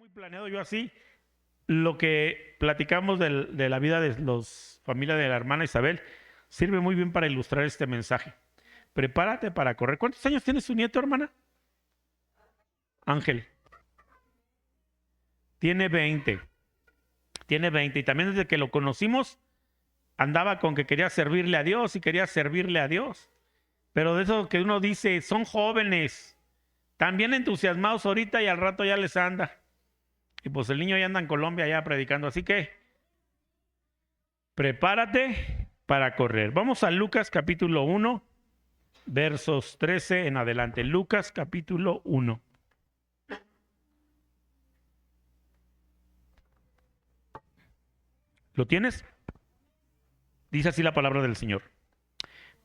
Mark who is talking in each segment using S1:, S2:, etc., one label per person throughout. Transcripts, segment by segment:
S1: muy planeado yo así. Lo que platicamos de la vida de los familia de la hermana Isabel sirve muy bien para ilustrar este mensaje. Prepárate para correr. ¿Cuántos años tiene su nieto, hermana? Ángel. Tiene 20. Tiene 20. Y también desde que lo conocimos andaba con que quería servirle a Dios y quería servirle a Dios. Pero de eso que uno dice, son jóvenes, también entusiasmados ahorita y al rato ya les anda. Y pues el niño ya anda en Colombia ya predicando. Así que prepárate para correr. Vamos a Lucas capítulo 1, versos 13 en adelante. Lucas capítulo 1. ¿Lo tienes? Dice así la palabra del Señor.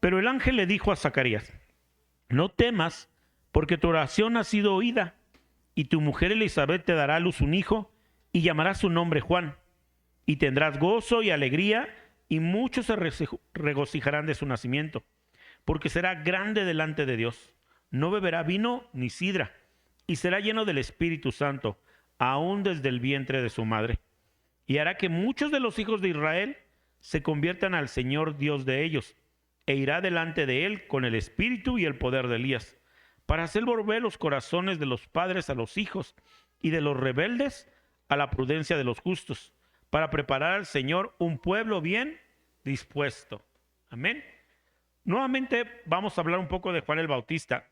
S1: Pero el ángel le dijo a Zacarías, no temas, porque tu oración ha sido oída, y tu mujer Elizabeth te dará a luz un hijo, y llamará su nombre Juan, y tendrás gozo y alegría, y muchos se regocijarán de su nacimiento, porque será grande delante de Dios. No beberá vino ni sidra, y será lleno del Espíritu Santo, aún desde el vientre de su madre. Y hará que muchos de los hijos de Israel se conviertan al Señor Dios de ellos, e irá delante de él con el espíritu y el poder de Elías, para hacer volver los corazones de los padres a los hijos, y de los rebeldes a la prudencia de los justos, para preparar al Señor un pueblo bien dispuesto. Amén. Nuevamente vamos a hablar un poco de Juan el Bautista.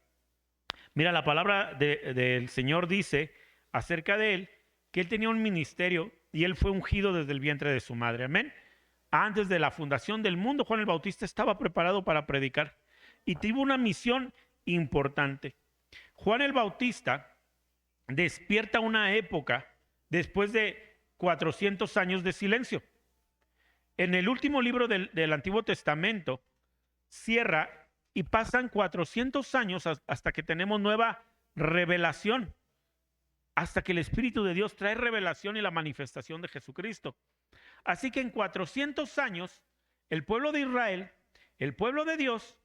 S1: Mira, la palabra del Señor dice acerca de él que él tenía un ministerio y él fue ungido desde el vientre de su madre. Amén. Antes de la fundación del mundo, Juan el Bautista estaba preparado para predicar y tuvo una misión importante. Juan el Bautista despierta una época después de 400 años de silencio. En el último libro del Antiguo Testamento cierra y pasan 400 años hasta que tenemos nueva revelación, hasta que el Espíritu de Dios trae revelación y la manifestación de Jesucristo. Así que en 400 años, el pueblo de Israel, el pueblo de Dios,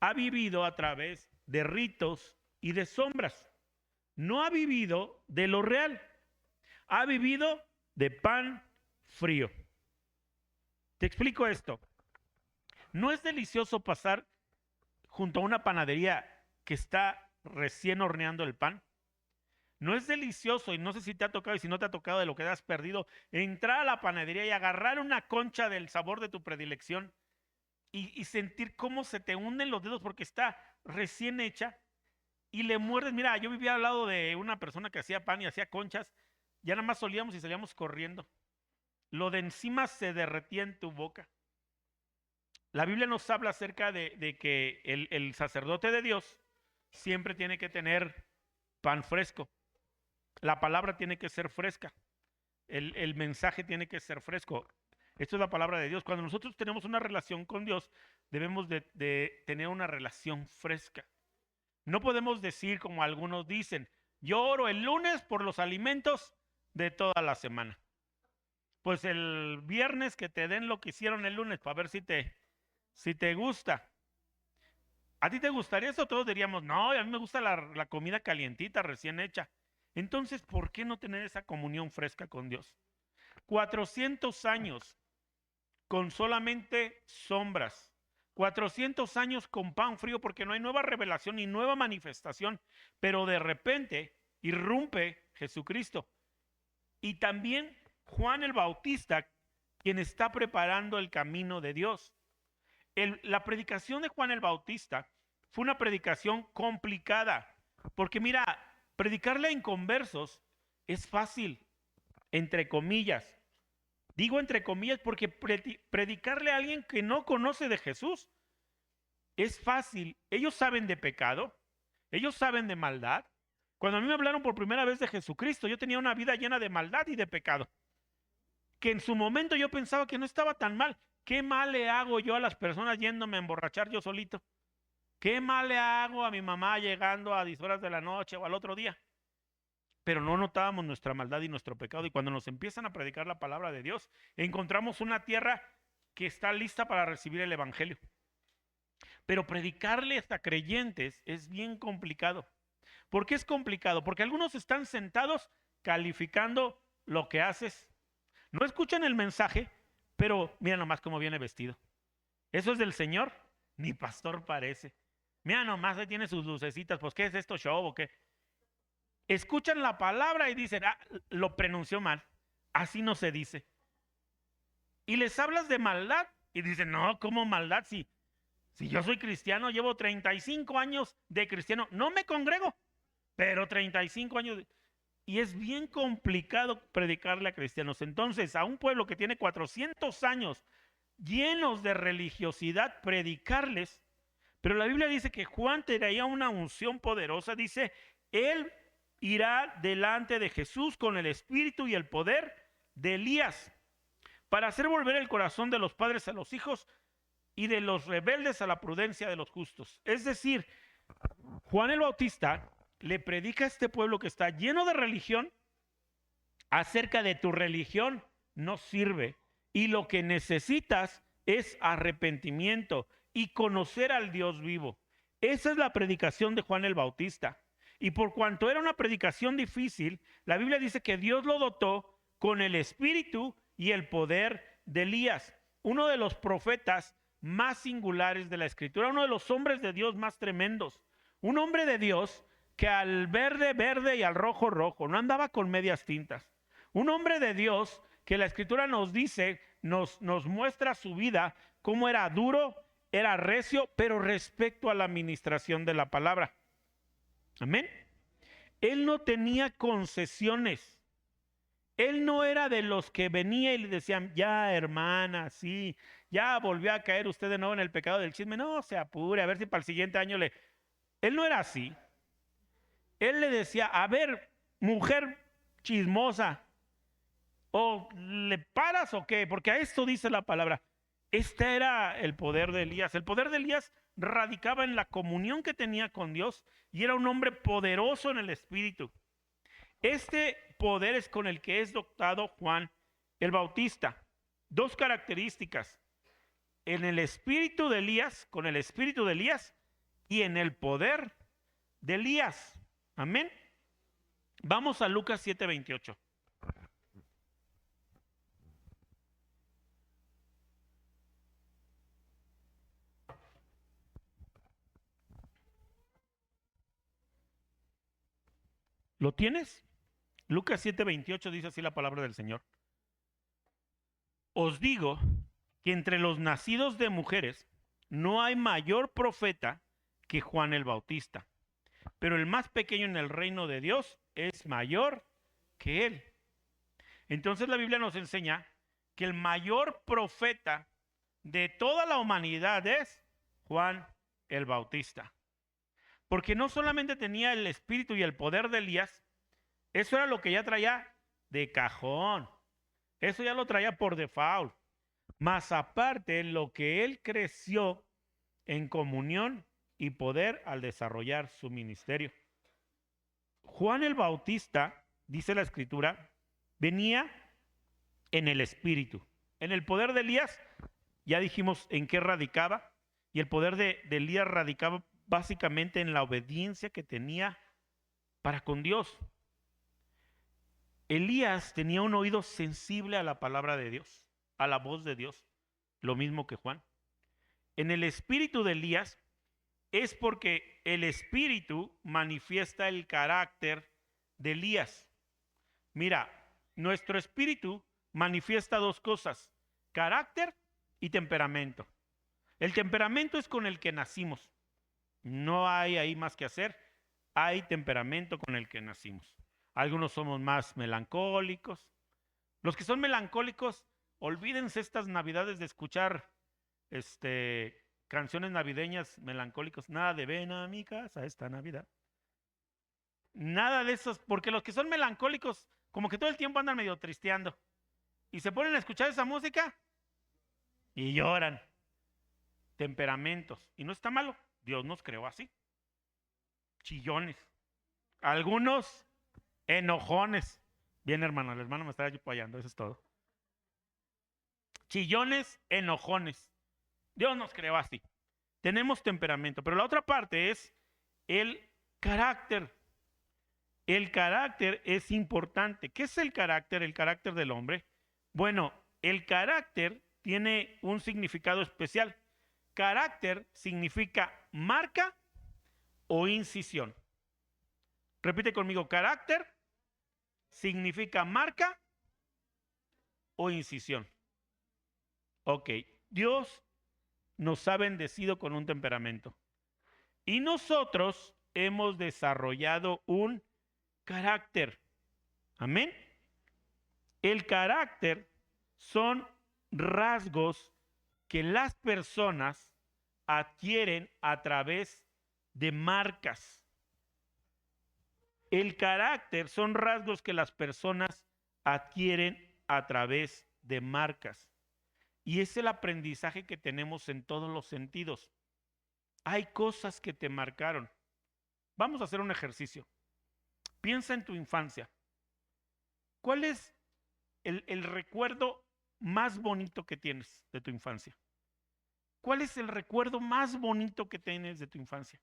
S1: ha vivido a través de ritos y de sombras. No ha vivido de lo real. Ha vivido de pan frío. Te explico esto. ¿No es delicioso pasar junto a una panadería que está recién horneando el pan? ¿No es delicioso, y no sé si te ha tocado y si no te ha tocado de lo que has perdido, entrar a la panadería y agarrar una concha del sabor de tu predilección y sentir cómo se te hunden los dedos porque está recién hecha y le muerdes? Mira, yo vivía al lado de una persona que hacía pan y hacía conchas, ya nada más olíamos y salíamos corriendo. Lo de encima se derretía en tu boca. La Biblia nos habla acerca de que el sacerdote de Dios siempre tiene que tener pan fresco. La palabra tiene que ser fresca. El mensaje tiene que ser fresco. Esto es la palabra de Dios. Cuando nosotros tenemos una relación con Dios, debemos de tener una relación fresca. No podemos decir como algunos dicen, yo oro el lunes por los alimentos de toda la semana. Pues el viernes que te den lo que hicieron el lunes para ver si te gusta. ¿A ti te gustaría eso? Todos diríamos, no, a mí me gusta la comida calientita, recién hecha. Entonces, ¿por qué no tener esa comunión fresca con Dios? 400 años con solamente sombras. 400 años con pan frío porque no hay nueva revelación ni nueva manifestación. Pero de repente irrumpe Jesucristo. Y también Juan el Bautista, quien está preparando el camino de Dios. La predicación de Juan el Bautista fue una predicación complicada. Porque mira, predicarle a inconversos es fácil, entre comillas. Digo entre comillas porque predicarle a alguien que no conoce de Jesús es fácil. Ellos saben de pecado, ellos saben de maldad. Cuando a mí me hablaron por primera vez de Jesucristo, yo tenía una vida llena de maldad y de pecado. Que en su momento yo pensaba que no estaba tan mal. ¿Qué mal le hago yo a las personas yéndome a emborrachar yo solito? ¿Qué mal le hago a mi mamá llegando a 10 horas de la noche o al otro día? Pero no notábamos nuestra maldad y nuestro pecado. Y cuando nos empiezan a predicar la palabra de Dios, encontramos una tierra que está lista para recibir el evangelio. Pero predicarles a creyentes es bien complicado. ¿Por qué es complicado? Porque algunos están sentados calificando lo que haces. No escuchan el mensaje, pero mira nomás cómo viene vestido. ¿Eso es del Señor? Ni pastor parece. Mira nomás, ahí tiene sus lucecitas. Pues, ¿qué es esto, show o qué? Escuchan la palabra y dicen, lo pronunció mal. Así no se dice. Y les hablas de maldad y dicen, no, ¿cómo maldad? Si yo soy cristiano, llevo 35 años de cristiano. No me congrego, pero 35 años. Y es bien complicado predicarle a cristianos. Entonces, a un pueblo que tiene 400 años llenos de religiosidad, predicarles. Pero la Biblia dice que Juan traía una unción poderosa. Dice, él irá delante de Jesús con el espíritu y el poder de Elías para hacer volver el corazón de los padres a los hijos y de los rebeldes a la prudencia de los justos. Es decir, Juan el Bautista le predica a este pueblo que está lleno de religión acerca de tu religión no sirve y lo que necesitas es arrepentimiento y conocer al Dios vivo. Esa es la predicación de Juan el Bautista. Y por cuanto era una predicación difícil, la Biblia dice que Dios lo dotó con el espíritu y el poder de Elías, uno de los profetas más singulares de la Escritura, uno de los hombres de Dios más tremendos, un hombre de Dios que al verde, verde y al rojo, rojo, no andaba con medias tintas. Un hombre de Dios que la Escritura nos dice, nos muestra su vida, cómo era duro, era recio, pero respecto a la administración de la palabra. Amén. Él no tenía concesiones. Él no era de los que venía y le decían, ya hermana, sí, ya volvió a caer usted de nuevo en el pecado del chisme. No, se apure, a ver si para el siguiente año le... Él no era así. Él le decía, a ver, mujer chismosa, o le paras o qué, porque a esto dice la palabra. Este era el poder de Elías. El poder de Elías radicaba en la comunión que tenía con Dios y era un hombre poderoso en el espíritu. Este poder es con el que es dotado Juan el Bautista. Dos características: en el espíritu de Elías, con el espíritu de Elías, y en el poder de Elías. Amén. Vamos a Lucas 7:28. ¿Lo tienes? Lucas 7:28 dice así la palabra del Señor. Os digo que entre los nacidos de mujeres no hay mayor profeta que Juan el Bautista, pero el más pequeño en el reino de Dios es mayor que él. Entonces la Biblia nos enseña que el mayor profeta de toda la humanidad es Juan el Bautista. Porque no solamente tenía el espíritu y el poder de Elías, eso era lo que ya traía de cajón. Eso ya lo traía por default. Más aparte, lo que él creció en comunión y poder al desarrollar su ministerio. Juan el Bautista, dice la Escritura, venía en el espíritu. En el poder de Elías, ya dijimos en qué radicaba. Y el poder de Elías radicaba básicamente en la obediencia que tenía para con Dios. Elías tenía un oído sensible a la palabra de Dios, a la voz de Dios, lo mismo que Juan. En el espíritu de Elías es porque el espíritu manifiesta el carácter de Elías. Mira, nuestro espíritu manifiesta dos cosas: carácter y temperamento. El temperamento es con el que nacimos. No hay ahí más que hacer. Hay temperamento con el que nacimos. Algunos somos más melancólicos. Los que son melancólicos, olvídense estas navidades de escuchar canciones navideñas melancólicos. Nada de ven a mi casa esta Navidad. Nada de esos, porque los que son melancólicos, como que todo el tiempo andan medio tristeando. Y se ponen a escuchar esa música y lloran. Temperamentos. Y no está malo. Dios nos creó así. Chillones. Algunos enojones. Bien, hermano, el hermano me está apoyando, eso es todo. Chillones, enojones. Dios nos creó así. Tenemos temperamento, pero la otra parte es el carácter. El carácter es importante. ¿Qué es el carácter? El carácter del hombre. Bueno, el carácter tiene un significado especial. Carácter significa marca o incisión. Repite conmigo, carácter significa marca o incisión. Ok, Dios nos ha bendecido con un temperamento y nosotros hemos desarrollado un carácter. Amén. El carácter son rasgos que las personas adquieren a través de marcas. El carácter son rasgos que las personas adquieren a través de marcas. Y es el aprendizaje que tenemos en todos los sentidos. Hay cosas que te marcaron. Vamos a hacer un ejercicio. Piensa en tu infancia. ¿Cuál es el recuerdo más bonito que tienes de tu infancia? ¿Cuál es el recuerdo más bonito que tienes de tu infancia?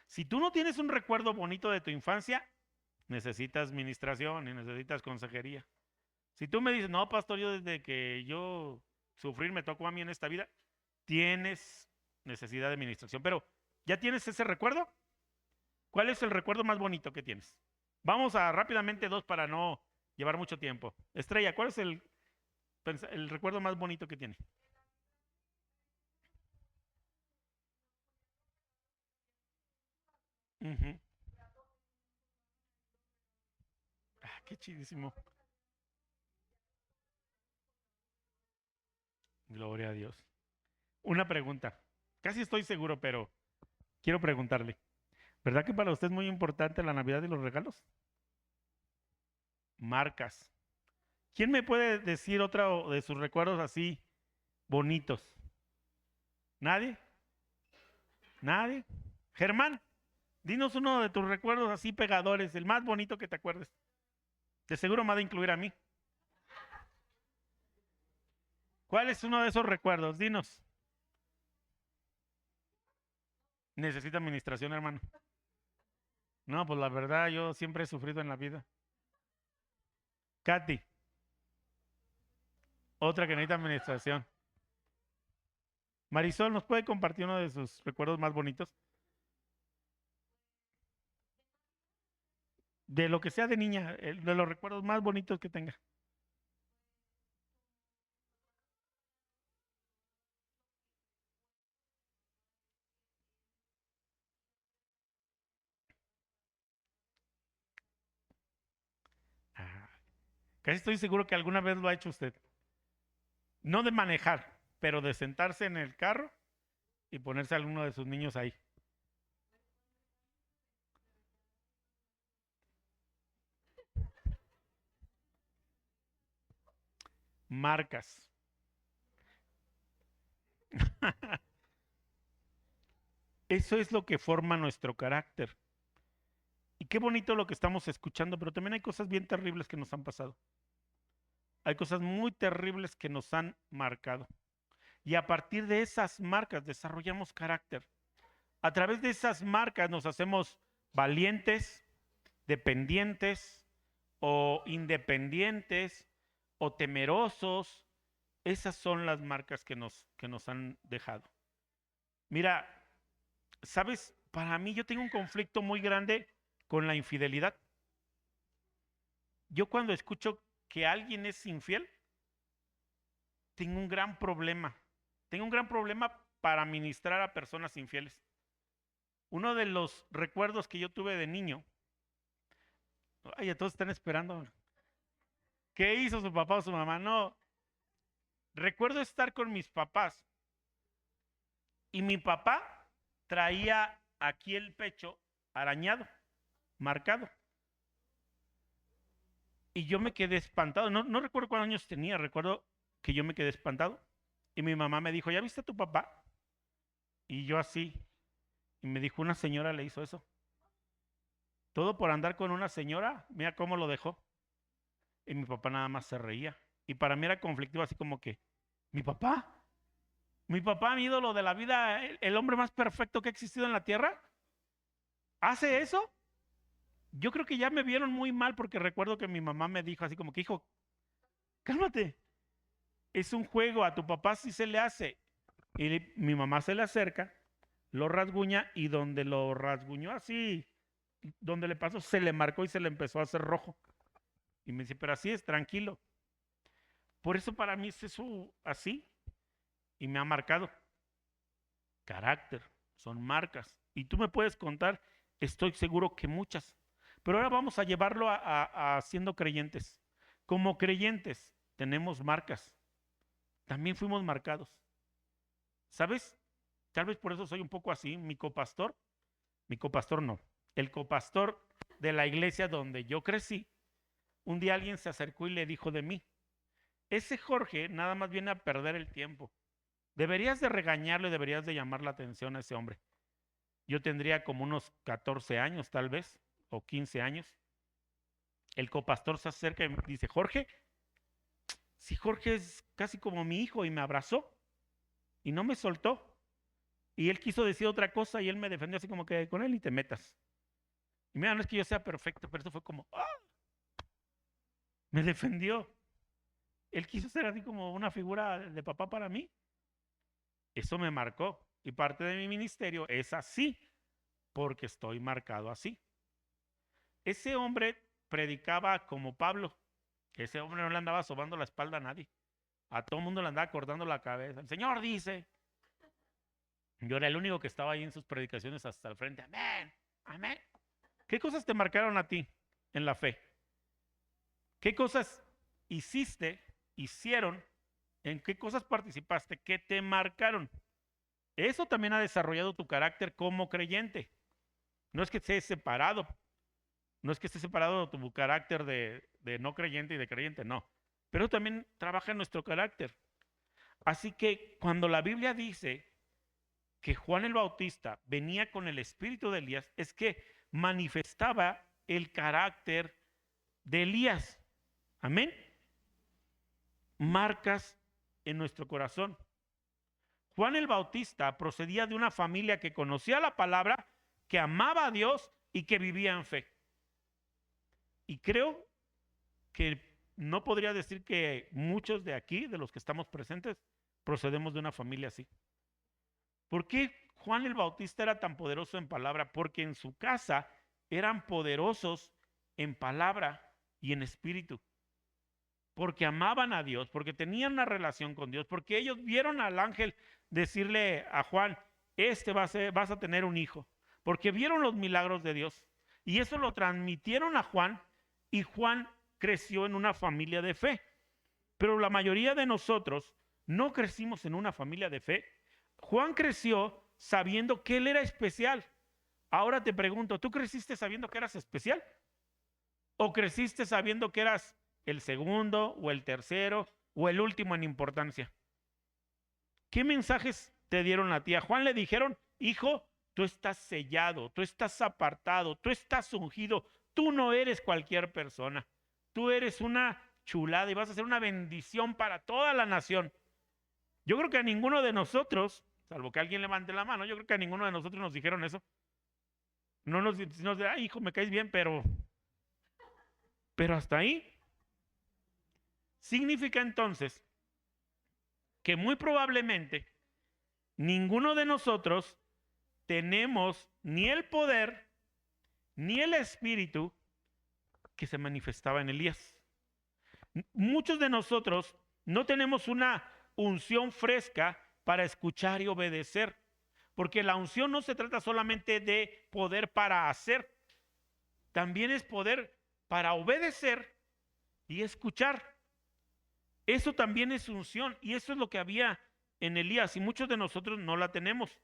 S1: Si tú no tienes un recuerdo bonito de tu infancia, necesitas ministración y necesitas consejería. Si tú me dices, no, pastor, yo desde que yo sufrir me tocó a mí en esta vida, tienes necesidad de ministración. Pero, ¿ya tienes ese recuerdo? ¿Cuál es el recuerdo más bonito que tienes? Vamos a rápidamente dos para no llevar mucho tiempo. Estrella, ¿cuál es el recuerdo más bonito que tienes? Ujú. Ah, qué chidísimo. Gloria a Dios. Una pregunta. Casi estoy seguro, pero quiero preguntarle. ¿Verdad que para usted es muy importante la Navidad y los regalos? Marcas. ¿Quién me puede decir otro de sus recuerdos así bonitos? ¿Nadie? ¿Nadie? Germán, dinos uno de tus recuerdos así pegadores, el más bonito que te acuerdes. De seguro me ha de incluir a mí. ¿Cuál es uno de esos recuerdos? Dinos. Necesita administración, hermano. No, pues la verdad, yo siempre he sufrido en la vida. Katy, otra que necesita administración. Marisol, ¿nos puede compartir uno de sus recuerdos más bonitos? De lo que sea de niña, de los recuerdos más bonitos que tenga. Ah, casi estoy seguro que alguna vez lo ha hecho usted. No de manejar, pero de sentarse en el carro y ponerse a alguno de sus niños ahí. Marcas. Eso es lo que forma nuestro carácter. Y qué bonito lo que estamos escuchando, pero también hay cosas bien terribles que nos han pasado. Hay cosas muy terribles que nos han marcado. Y a partir de esas marcas desarrollamos carácter. A través de esas marcas nos hacemos valientes, dependientes o independientes o temerosos. Esas son las marcas que nos han dejado. Mira, sabes, para mí yo tengo un conflicto muy grande con la infidelidad. Yo cuando escucho que alguien es infiel, tengo un gran problema. Tengo un gran problema para ministrar a personas infieles. Uno de los recuerdos que yo tuve de niño, ay, todos están esperando. ¿Qué hizo su papá o su mamá? No, recuerdo estar con mis papás y mi papá traía aquí el pecho arañado, marcado. Y yo me quedé espantado. No recuerdo cuántos años tenía, recuerdo que yo me quedé espantado. Y mi mamá me dijo, ¿ya viste a tu papá? Y yo así. Y me dijo, una señora le hizo eso. Todo por andar con una señora, mira cómo lo dejó. Y mi papá nada más se reía. Y para mí era conflictivo, así como que, ¿mi papá? ¿Mi papá, mi ídolo de la vida, el hombre más perfecto que ha existido en la tierra? ¿Hace eso? yo creo que ya me vieron muy mal porque recuerdo que mi mamá me dijo así como que, hijo, cálmate, es un juego, a tu papá sí se le hace. Y mi mamá se le acerca, lo rasguña y donde lo rasguñó así, donde le pasó, se le marcó y se le empezó a hacer rojo. Y me dice, pero así es, tranquilo. Por eso para mí es eso así y me ha marcado. Carácter, son marcas. Y tú me puedes contar, estoy seguro que muchas. Pero ahora vamos a llevarlo a siendo creyentes. Como creyentes tenemos marcas. También fuimos marcados. ¿Sabes? Tal vez por eso soy un poco así. Mi copastor no. El copastor de la iglesia donde yo crecí, un día alguien se acercó y le dijo de mí, ese Jorge nada más viene a perder el tiempo. Deberías de regañarlo y deberías de llamar la atención a ese hombre. Yo tendría como unos 14 años tal vez, o 15 años. El copastor se acerca y me dice, Jorge, si Jorge es casi como mi hijo y me abrazó y no me soltó. Y él quiso decir otra cosa y él me defendió así como que con él ni te metas. Y mira, no es que yo sea perfecto, pero eso fue como, ¡ah! Me defendió. Él quiso ser así como una figura de papá para mí. Eso me marcó. Y parte de mi ministerio es así, porque estoy marcado así. Ese hombre predicaba como Pablo. Ese hombre no le andaba sobando la espalda a nadie. A todo el mundo le andaba cortando la cabeza. El Señor dice. Yo era el único que estaba ahí en sus predicaciones hasta el frente. Amén, amén. ¿Qué cosas te marcaron a ti en la fe? ¿Qué cosas hicieron? ¿En qué cosas participaste que te marcaron? Eso también ha desarrollado tu carácter como creyente. No es que estés separado, no es que estés separado de tu carácter de no creyente y de creyente, no. Pero también trabaja en nuestro carácter. Así que cuando la Biblia dice que Juan el Bautista venía con el espíritu de Elías, es que manifestaba el carácter de Elías. Amén. Marcas en nuestro corazón. Juan el Bautista procedía de una familia que conocía la palabra, que amaba a Dios y que vivía en fe. Y creo que no podría decir que muchos de aquí, de los que estamos presentes, procedemos de una familia así. ¿Por qué Juan el Bautista era tan poderoso en palabra? Porque en su casa eran poderosos en palabra y en espíritu. Porque amaban a Dios, porque tenían una relación con Dios, porque ellos vieron al ángel decirle a Juan, vas a tener un hijo, porque vieron los milagros de Dios. Y eso lo transmitieron a Juan y Juan creció en una familia de fe. Pero la mayoría de nosotros no crecimos en una familia de fe. Juan creció sabiendo que él era especial. Ahora te pregunto, ¿tú creciste sabiendo que eras especial? ¿O creciste sabiendo que eras el segundo o el tercero o el último en importancia? ¿Qué mensajes te dieron a ti? A Juan le dijeron, hijo, tú estás sellado, tú estás apartado, tú estás ungido, tú no eres cualquier persona, tú eres una chulada y vas a ser una bendición para toda la nación. Yo creo que a ninguno de nosotros, salvo que alguien levante la mano, yo creo que a ninguno de nosotros nos dijeron eso. No nos dijeron, ay, hijo, me caes bien, pero hasta ahí. Significa entonces que muy probablemente ninguno de nosotros tenemos ni el poder ni el espíritu que se manifestaba en Elías. Muchos de nosotros no tenemos una unción fresca para escuchar y obedecer, porque la unción no se trata solamente de poder para hacer, también es poder para obedecer y escuchar. Eso también es unción y eso es lo que había en Elías y muchos de nosotros no la tenemos.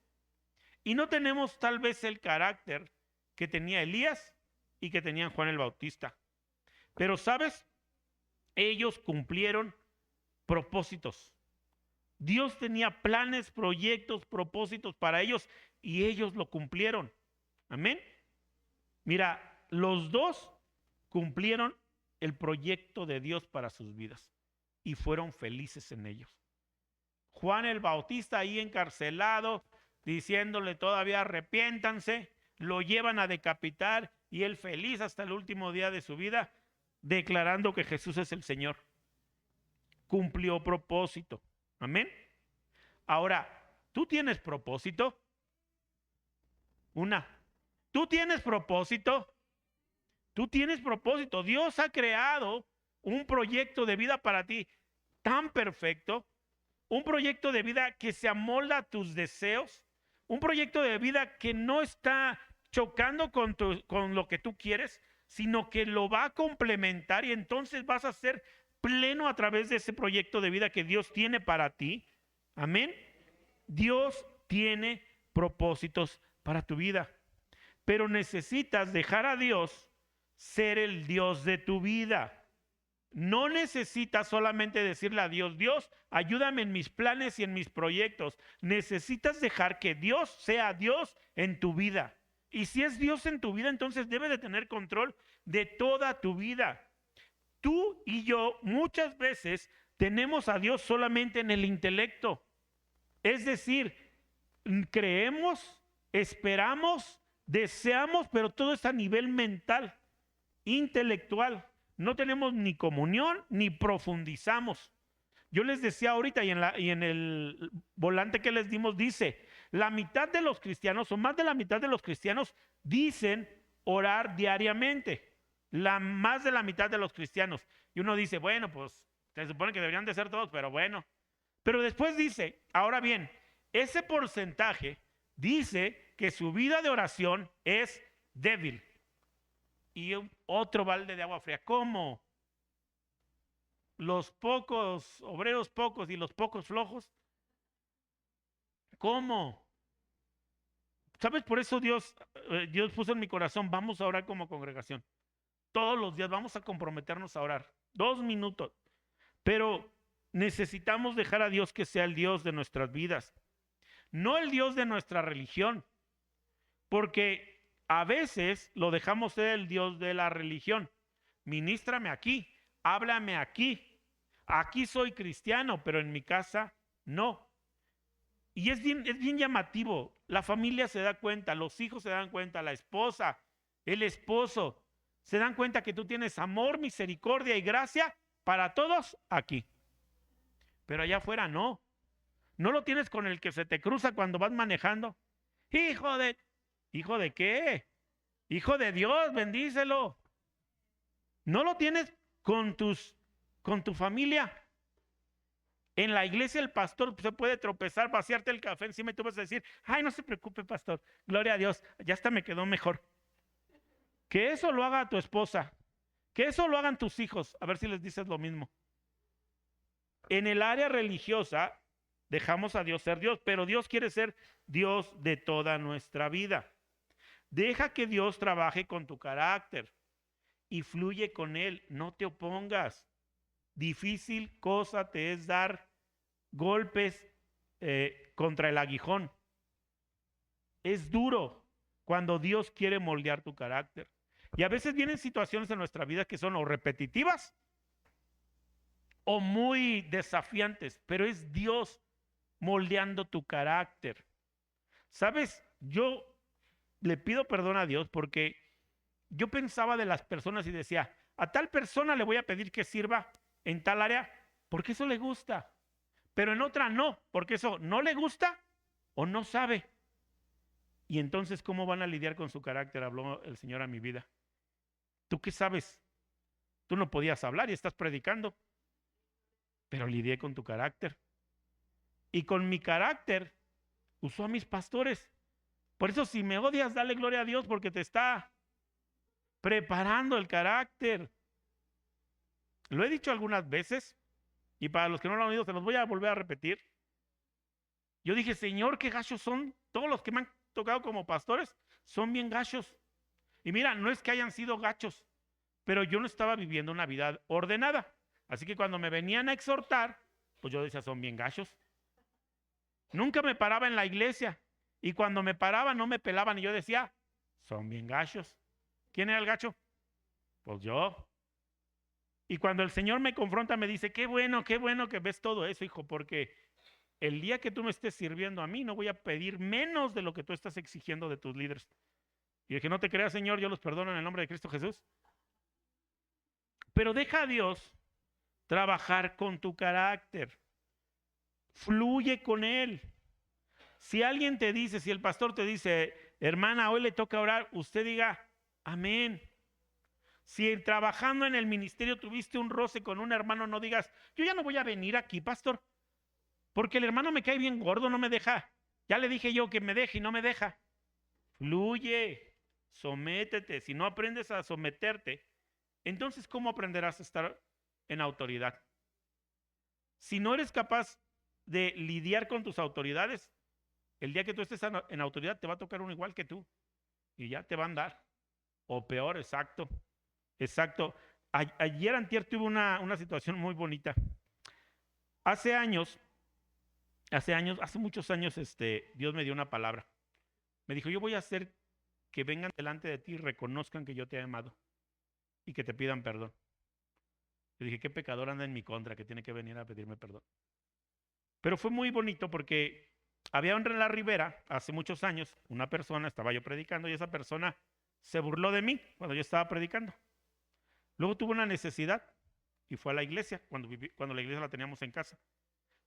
S1: Y no tenemos tal vez el carácter que tenía Elías y que tenía Juan el Bautista. Pero ¿sabes? Ellos cumplieron propósitos. Dios tenía planes, proyectos, propósitos para ellos y ellos lo cumplieron. Amén. Mira, los dos cumplieron el proyecto de Dios para sus vidas y fueron felices en ellos. Juan el Bautista ahí encarcelado, diciéndole todavía arrepiéntanse, lo llevan a decapitar y él feliz hasta el último día de su vida, declarando que Jesús es el Señor. Cumplió propósito. Amén. Ahora, ¿tú tienes propósito? ¿Tú tienes propósito? Tú tienes propósito. Dios ha creado un proyecto de vida para ti tan perfecto, un proyecto de vida que se amolda a tus deseos, un proyecto de vida que no está chocando con lo que tú quieres, sino que lo va a complementar y entonces vas a ser pleno a través de ese proyecto de vida que Dios tiene para ti. Amén. Dios tiene propósitos para tu vida, pero necesitas dejar a Dios ser el Dios de tu vida. No necesitas solamente decirle a Dios, Dios, ayúdame en mis planes y en mis proyectos. Necesitas dejar que Dios sea Dios en tu vida. Y si es Dios en tu vida, entonces debe de tener control de toda tu vida. Tú y yo muchas veces tenemos a Dios solamente en el intelecto. Es decir, creemos, esperamos, deseamos, pero todo es a nivel mental, intelectual. No tenemos ni comunión ni profundizamos. Yo les decía ahorita y en el volante que les dimos dice, la mitad de los cristianos o más de la mitad de los cristianos dicen orar diariamente. Más de la mitad de los cristianos. Y uno dice, bueno, pues se supone que deberían de ser todos, pero bueno. Pero después dice, ahora bien, ese porcentaje dice que su vida de oración es débil. Y otro balde de agua fría. ¿Cómo? Los pocos obreros pocos y los pocos flojos. ¿Cómo? ¿Sabes? Por eso Dios puso en mi corazón, vamos a orar como congregación. Todos los días vamos a comprometernos a orar. 2 minutos. Pero necesitamos dejar a Dios que sea el Dios de nuestras vidas. No el Dios de nuestra religión. Porque a veces lo dejamos ser el Dios de la religión. Ministrame aquí, háblame aquí. Aquí soy cristiano, pero en mi casa no. Y es bien llamativo. La familia se da cuenta, los hijos se dan cuenta, la esposa, el esposo, se dan cuenta que tú tienes amor, misericordia y gracia para todos aquí. Pero allá afuera no. No lo tienes con el que se te cruza cuando vas manejando. ¿Hijo de qué? Hijo de Dios, bendícelo. No lo tienes con tu familia. En la iglesia el pastor se puede tropezar, vaciarte el café encima y tú vas a decir, ay, no se preocupe, pastor, gloria a Dios, ya hasta me quedó mejor. Que eso lo haga tu esposa, que eso lo hagan tus hijos, a ver si les dices lo mismo. En el área religiosa dejamos a Dios ser Dios, pero Dios quiere ser Dios de toda nuestra vida. Deja que Dios trabaje con tu carácter y fluye con Él, no te opongas. Difícil cosa te es dar golpes contra el aguijón. Es duro cuando Dios quiere moldear tu carácter. Y a veces vienen situaciones en nuestra vida que son o repetitivas o muy desafiantes, pero es Dios moldeando tu carácter. ¿Sabes? Yo le pido perdón a Dios porque yo pensaba de las personas y decía, a tal persona le voy a pedir que sirva en tal área porque eso le gusta, pero en otra no, porque eso no le gusta o no sabe. Y entonces, ¿cómo van a lidiar con su carácter? Habló el Señor a mi vida. ¿Tú qué sabes? Tú no podías hablar y estás predicando, pero lidié con tu carácter. Y con mi carácter usó a mis pastores. Por eso si me odias, dale gloria a Dios porque te está preparando el carácter. Lo he dicho algunas veces y para los que no lo han oído se los voy a volver a repetir. Yo dije, Señor, qué gachos son. Todos los que me han tocado como pastores son bien gachos. Y mira, no es que hayan sido gachos, pero yo no estaba viviendo una vida ordenada. Así que cuando me venían a exhortar, pues yo decía, son bien gachos. Nunca me paraba en la iglesia. Y cuando me paraba no me pelaban y yo decía, son bien gachos. ¿Quién era el gacho? Pues yo. Y cuando el Señor me confronta me dice, qué bueno que ves todo eso, hijo, porque el día que tú me estés sirviendo a mí no voy a pedir menos de lo que tú estás exigiendo de tus líderes. Y dije, no te creas, Señor, yo los perdono en el nombre de Cristo Jesús. Pero deja a Dios trabajar con tu carácter. Fluye con Él. Si alguien te dice, si el pastor te dice, hermana, hoy le toca orar, usted diga, amén. Si trabajando en el ministerio tuviste un roce con un hermano, no digas, yo ya no voy a venir aquí, pastor, porque el hermano me cae bien gordo, no me deja. Ya le dije yo que me deje y no me deja. Fluye, sométete. Si no aprendes a someterte, entonces ¿cómo aprenderás a estar en autoridad? Si no eres capaz de lidiar con tus autoridades, el día que tú estés en autoridad te va a tocar uno igual que tú y ya te va a andar. O peor, exacto. Exacto. Ayer antier tuve una situación muy bonita. Hace muchos años, Dios me dio una palabra. Me dijo, yo voy a hacer que vengan delante de ti y reconozcan que yo te he amado y que te pidan perdón. Le dije, ¿qué pecador anda en mi contra que tiene que venir a pedirme perdón? Pero fue muy bonito porque había en la ribera, hace muchos años, una persona, estaba yo predicando y esa persona se burló de mí cuando yo estaba predicando. Luego tuvo una necesidad y fue a la iglesia, cuando la iglesia la teníamos en casa.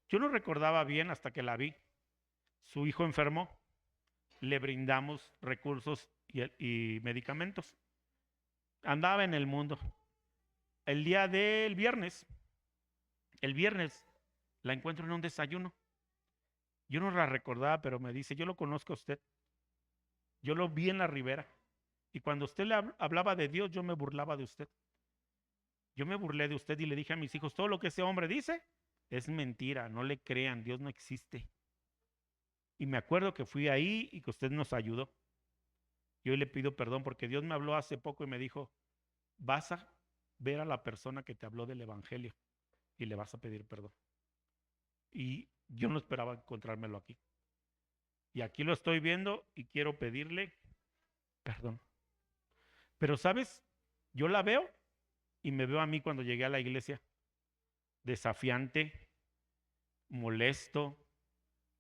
S1: Yo no recordaba bien hasta que la vi. Su hijo enfermó, le brindamos recursos y medicamentos. Andaba en el mundo. El día del viernes, la encuentro en un desayuno. Yo no la recordaba, pero me dice, yo lo conozco a usted. Yo lo vi en la ribera. Y cuando usted le hablaba de Dios, yo me burlaba de usted. Yo me burlé de usted y le dije a mis hijos, todo lo que ese hombre dice es mentira, no le crean, Dios no existe. Y me acuerdo que fui ahí y que usted nos ayudó. Yo le pido perdón porque Dios me habló hace poco y me dijo, vas a ver a la persona que te habló del evangelio y le vas a pedir perdón. Y yo no esperaba encontrármelo aquí. Y aquí lo estoy viendo y quiero pedirle perdón. Pero ¿sabes? Yo la veo y me veo a mí cuando llegué a la iglesia. Desafiante, molesto,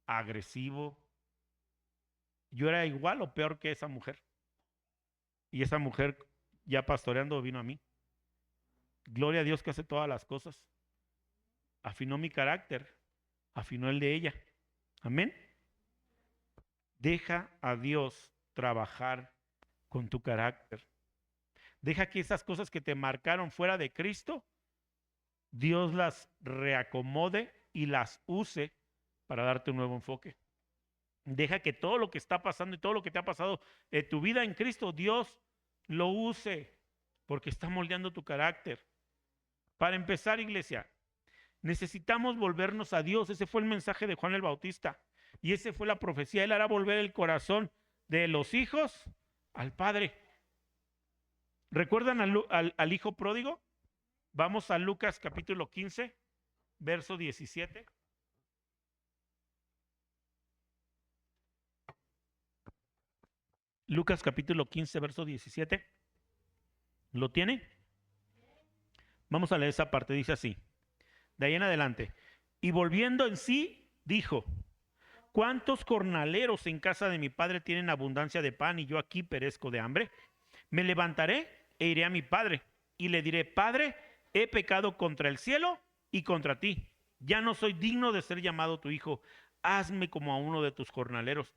S1: agresivo. Yo era igual o peor que esa mujer. Y esa mujer ya pastoreando vino a mí. Gloria a Dios que hace todas las cosas. Afinó mi carácter, afinó el de ella. Amén. Deja a Dios trabajar con tu carácter. Deja que esas cosas que te marcaron fuera de Cristo, Dios las reacomode y las use para darte un nuevo enfoque. Deja que todo lo que está pasando y todo lo que te ha pasado en tu vida en Cristo, Dios lo use porque está moldeando tu carácter. Para empezar, iglesia, necesitamos volvernos a Dios. Ese fue el mensaje de Juan el Bautista y esa fue la profecía. Él hará volver el corazón de los hijos al Padre. ¿Recuerdan al hijo pródigo? Vamos a Lucas capítulo 15, verso 17. Lucas capítulo 15, verso 17. ¿Lo tiene? Vamos a leer esa parte, dice así. De ahí en adelante. Y volviendo en sí, dijo, ¿cuántos jornaleros en casa de mi padre tienen abundancia de pan y yo aquí perezco de hambre? Me levantaré e iré a mi padre y le diré, Padre, he pecado contra el cielo y contra ti. Ya no soy digno de ser llamado tu hijo. Hazme como a uno de tus jornaleros.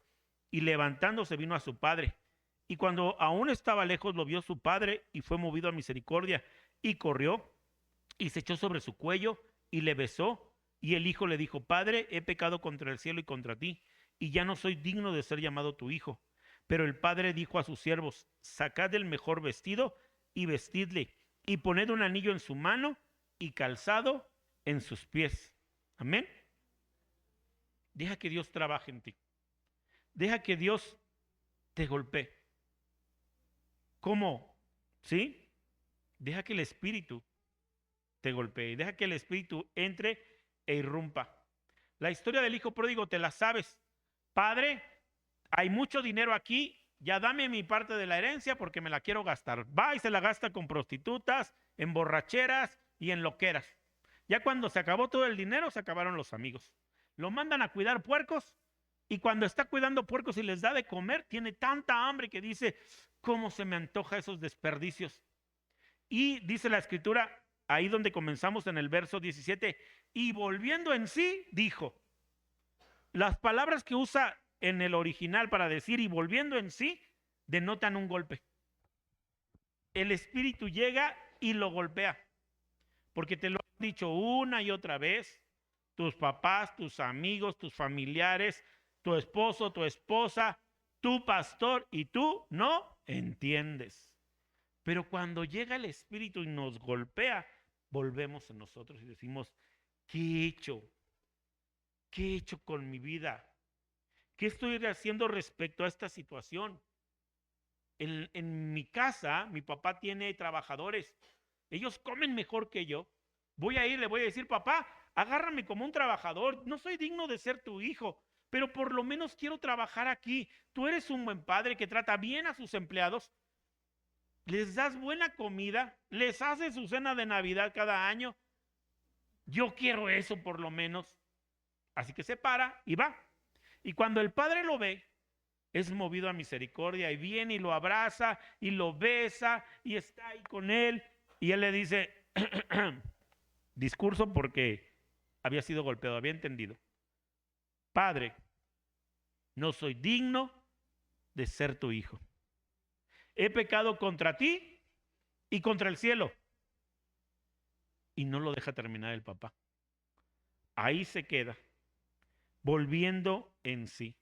S1: Y levantándose vino a su padre. Y cuando aún estaba lejos lo vio su padre y fue movido a misericordia y corrió y se echó sobre su cuello y le besó. Y el hijo le dijo, Padre, he pecado contra el cielo y contra ti, y ya no soy digno de ser llamado tu hijo. Pero el padre dijo a sus siervos, sacad el mejor vestido y vestidle, y poned un anillo en su mano y calzado en sus pies. Amén. Deja que Dios trabaje en ti. Deja que Dios te golpee. ¿Cómo? ¿Sí? Deja que el Espíritu te golpee. Deja que el Espíritu entre e irrumpa. La historia del hijo pródigo te la sabes. Padre, hay mucho dinero aquí, ya dame mi parte de la herencia porque me la quiero gastar. Va y se la gasta con prostitutas, en borracheras y en loqueras. Ya cuando se acabó todo el dinero, se acabaron los amigos. Lo mandan a cuidar puercos Y cuando está cuidando puercos y les da de comer, tiene tanta hambre que dice, ¿cómo se me antoja esos desperdicios? Y dice la escritura, ahí donde comenzamos en el verso 17, y volviendo en sí, dijo. Las palabras que usa en el original para decir y volviendo en sí, denotan un golpe. El espíritu llega y lo golpea, porque te lo han dicho una y otra vez, tus papás, tus amigos, tus familiares, tu esposo, tu esposa, tu pastor, y tú no entiendes. Pero cuando llega el espíritu y nos golpea, volvemos en nosotros y decimos, ¿qué he hecho? ¿Qué he hecho con mi vida? ¿Qué estoy haciendo respecto a esta situación? En mi casa, mi papá tiene trabajadores. Ellos comen mejor que yo. Voy a ir, le voy a decir, papá, agárrame como un trabajador. No soy digno de ser tu hijo, pero por lo menos quiero trabajar aquí. Tú eres un buen padre que trata bien a sus empleados. Les das buena comida, les haces su cena de Navidad cada año. Yo quiero eso por lo menos. Así que se para y va. Y cuando el padre lo ve, es movido a misericordia y viene y lo abraza y lo besa y está ahí con él. Y él le dice, discurso porque había sido golpeado, había entendido. Padre, no soy digno de ser tu hijo. He pecado contra ti y contra el cielo. Y no lo deja terminar el papá. Ahí se queda, volviendo en sí.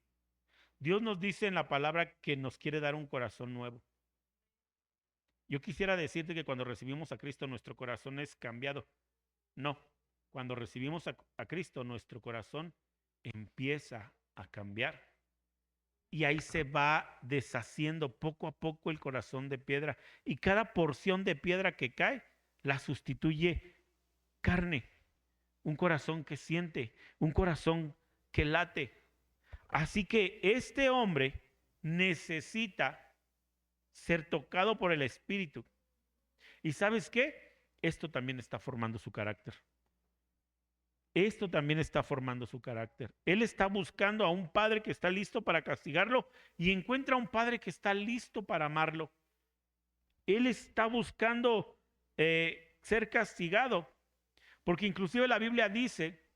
S1: Dios nos dice en la palabra que nos quiere dar un corazón nuevo. Yo quisiera decirte que cuando recibimos a Cristo nuestro corazón es cambiado. No, cuando recibimos a Cristo nuestro corazón empieza a cambiar. Y ahí se va deshaciendo poco a poco el corazón de piedra. Y cada porción de piedra que cae la sustituye carne. Un corazón que siente, un corazón que late. Así que este hombre necesita ser tocado por el Espíritu. ¿Y sabes qué? Esto también está formando su carácter. Esto también está formando su carácter. Él está buscando a un padre que está listo para castigarlo y encuentra a un padre que está listo para amarlo. Él está buscando ser castigado, porque inclusive la Biblia dice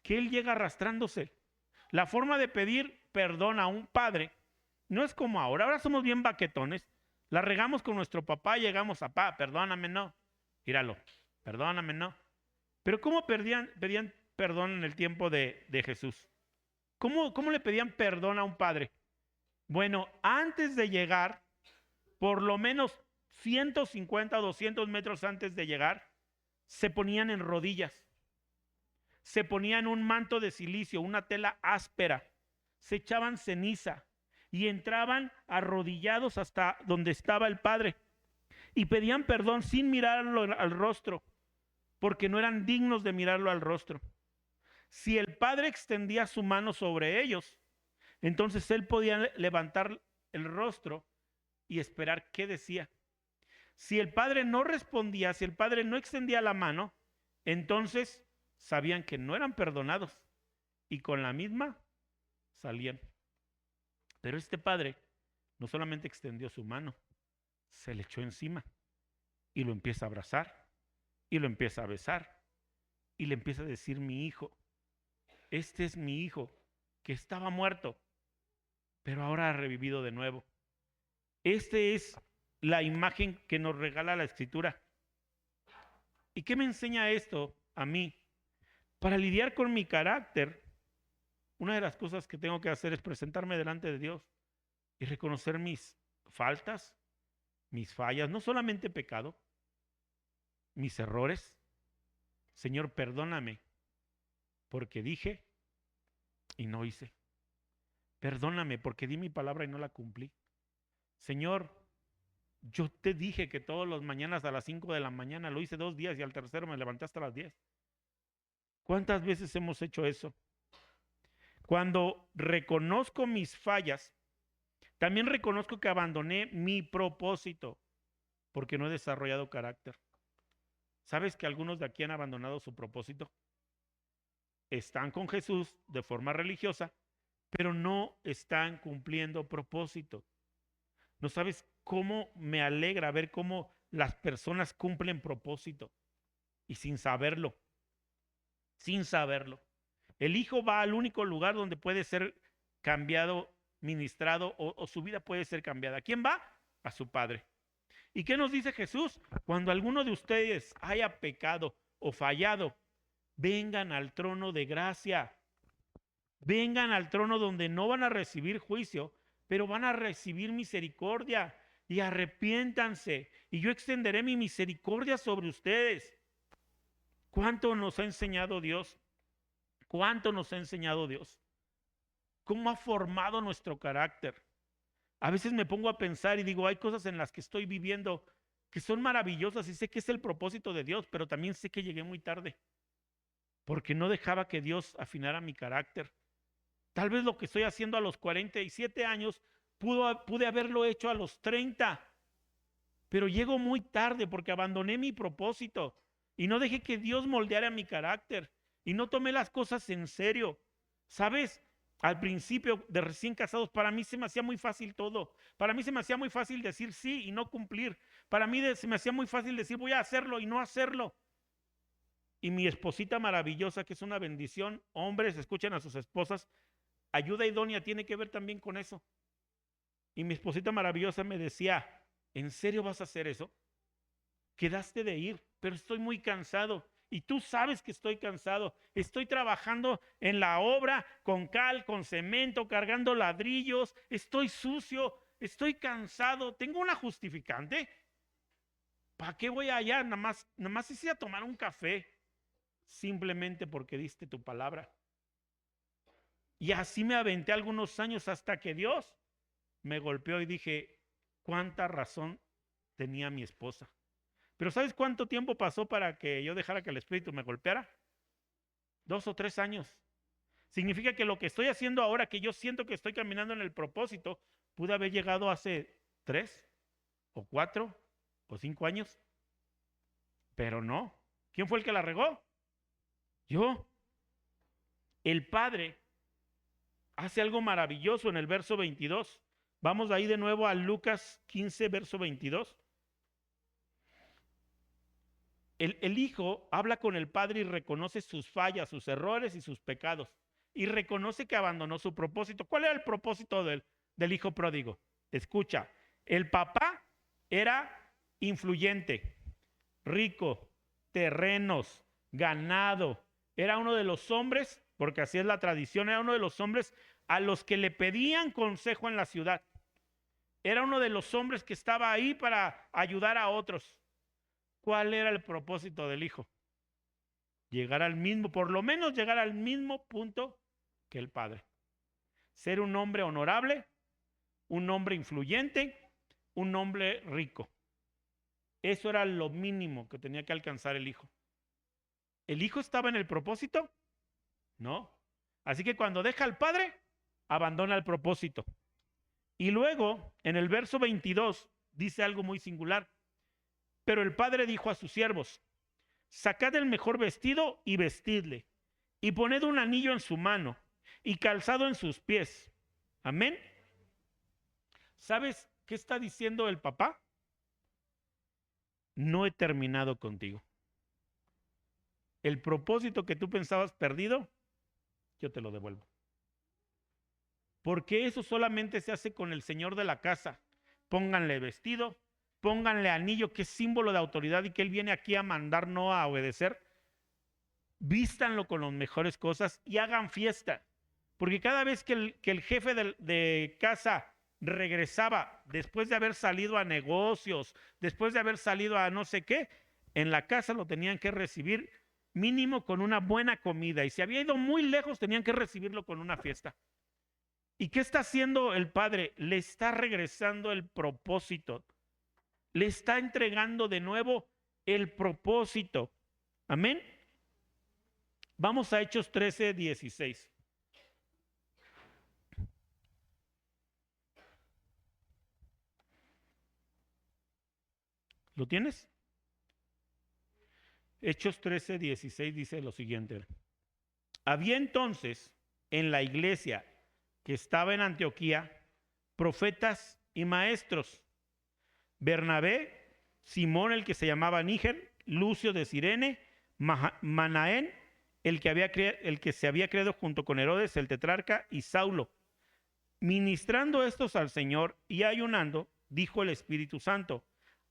S1: que él llega arrastrándose. La forma de pedir perdón a un padre no es como ahora. Ahora somos bien baquetones. La regamos con nuestro papá y llegamos a papá, perdóname, no. Míralo, perdóname, no. Pero ¿cómo pedían perdón en el tiempo de Jesús? ¿Cómo le pedían perdón a un padre? Bueno, antes de llegar, por lo menos 150 o 200 metros antes de llegar, se ponían en rodillas. Se ponían un manto de silicio, una tela áspera. Se echaban ceniza y entraban arrodillados hasta donde estaba el padre. Y pedían perdón sin mirarlo al rostro, porque no eran dignos de mirarlo al rostro. Si el padre extendía su mano sobre ellos, entonces él podía levantar el rostro y esperar qué decía. Si el padre no respondía, si el padre no extendía la mano, entonces sabían que no eran perdonados y con la misma salían. Pero este padre no solamente extendió su mano, se le echó encima y lo empieza a abrazar y lo empieza a besar y le empieza a decir: mi hijo, este es mi hijo que estaba muerto, pero ahora ha revivido de nuevo. Esta es la imagen que nos regala la Escritura. ¿Y qué me enseña esto a mí? Para lidiar con mi carácter, una de las cosas que tengo que hacer es presentarme delante de Dios y reconocer mis faltas, mis fallas, no solamente pecado, mis errores. Señor, perdóname porque dije y no hice. Perdóname porque di mi palabra y no la cumplí. Señor, yo te dije que todas las mañanas a las 5 de la mañana, lo hice 2 días y al tercero me levanté hasta las 10. ¿Cuántas veces hemos hecho eso? Cuando reconozco mis fallas, también reconozco que abandoné mi propósito porque no he desarrollado carácter. ¿Sabes que algunos de aquí han abandonado su propósito? Están con Jesús de forma religiosa, pero no están cumpliendo propósito. No sabes cómo me alegra ver cómo las personas cumplen propósito y sin saberlo, sin saberlo. El hijo va al único lugar donde puede ser cambiado, ministrado o su vida puede ser cambiada. ¿A quién va? A su padre. ¿Y qué nos dice Jesús? Cuando alguno de ustedes haya pecado o fallado, vengan al trono de gracia. Vengan al trono donde no van a recibir juicio, pero van a recibir misericordia y arrepiéntanse. Y yo extenderé mi misericordia sobre ustedes. ¿Cuánto nos ha enseñado Dios? ¿Cuánto nos ha enseñado Dios? ¿Cómo ha formado nuestro carácter? A veces me pongo a pensar y digo, hay cosas en las que estoy viviendo que son maravillosas y sé que es el propósito de Dios, pero también sé que llegué muy tarde porque no dejaba que Dios afinara mi carácter. Tal vez lo que estoy haciendo a los 47 años pude haberlo hecho a los 30, pero llego muy tarde porque abandoné mi propósito y no dejé que Dios moldeara mi carácter y no tomé las cosas en serio. ¿Sabes? Al principio de recién casados, para mí se me hacía muy fácil todo. Para mí se me hacía muy fácil decir sí y no cumplir. Para mí se me hacía muy fácil decir voy a hacerlo y no hacerlo. Y mi esposita maravillosa, que es una bendición, hombres, escuchen a sus esposas, ayuda idónea tiene que ver también con eso. Y mi esposita maravillosa me decía, ¿en serio vas a hacer eso? Quedaste de ir, pero estoy muy cansado. Y tú sabes que estoy cansado. Estoy trabajando en la obra con cal, con cemento, cargando ladrillos. Estoy sucio, estoy cansado. ¿Tengo una justificante? ¿Para qué voy allá? Nada más hice a tomar un café. Simplemente porque diste tu palabra. Y así me aventé algunos años hasta que Dios me golpeó y dije, ¿cuánta razón tenía mi esposa? Pero ¿sabes cuánto tiempo pasó para que yo dejara que el Espíritu me golpeara? 2 o 3 años. Significa que lo que estoy haciendo ahora, que yo siento que estoy caminando en el propósito, pude haber llegado hace 3 o 4 o 5 años. Pero no. ¿Quién fue el que la regó? Yo. El Padre hace algo maravilloso en el verso 22. Vamos ahí de nuevo a Lucas 15, verso 22. El hijo habla con el padre y reconoce sus fallas, sus errores y sus pecados. Y reconoce que abandonó su propósito. ¿Cuál era el propósito del hijo pródigo? Escucha, el papá era influyente, rico, terrenos, ganado. Era uno de los hombres, porque así es la tradición, era uno de los hombres a los que le pedían consejo en la ciudad. Era uno de los hombres que estaba ahí para ayudar a otros. ¿Cuál era el propósito del hijo? Llegar al mismo, por lo menos llegar al mismo punto que el padre. Ser un hombre honorable, un hombre influyente, un hombre rico. Eso era lo mínimo que tenía que alcanzar el hijo. ¿El hijo estaba en el propósito? No. Así que cuando deja al padre, abandona el propósito. Y luego, en el verso 22, dice algo muy singular. Pero el padre dijo a sus siervos, sacad el mejor vestido y vestidle, y poned un anillo en su mano y calzado en sus pies. Amén. ¿Sabes qué está diciendo el papá? No he terminado contigo. El propósito que tú pensabas perdido, yo te lo devuelvo. Porque eso solamente se hace con el señor de la casa. Pónganle vestido, pónganle anillo, que es símbolo de autoridad y que él viene aquí a mandar, no a obedecer. Vístanlo con las mejores cosas y hagan fiesta. Porque cada vez que el jefe de casa regresaba, después de haber salido a negocios, después de haber salido a no sé qué, en la casa lo tenían que recibir mínimo con una buena comida. Y si había ido muy lejos, tenían que recibirlo con una fiesta. ¿Y qué está haciendo el padre? Le está regresando el propósito. Le está entregando de nuevo el propósito. Amén. Vamos a Hechos 13, 16. ¿Lo tienes? Hechos 13, 16 dice lo siguiente. Había entonces en la iglesia que estaba en Antioquía, profetas y maestros: Bernabé, Simón el que se llamaba Níger, Lucio de Cirene, Manaén, el que se había creado junto con Herodes el tetrarca, y Saulo. Ministrando estos al Señor y ayunando, dijo el Espíritu Santo: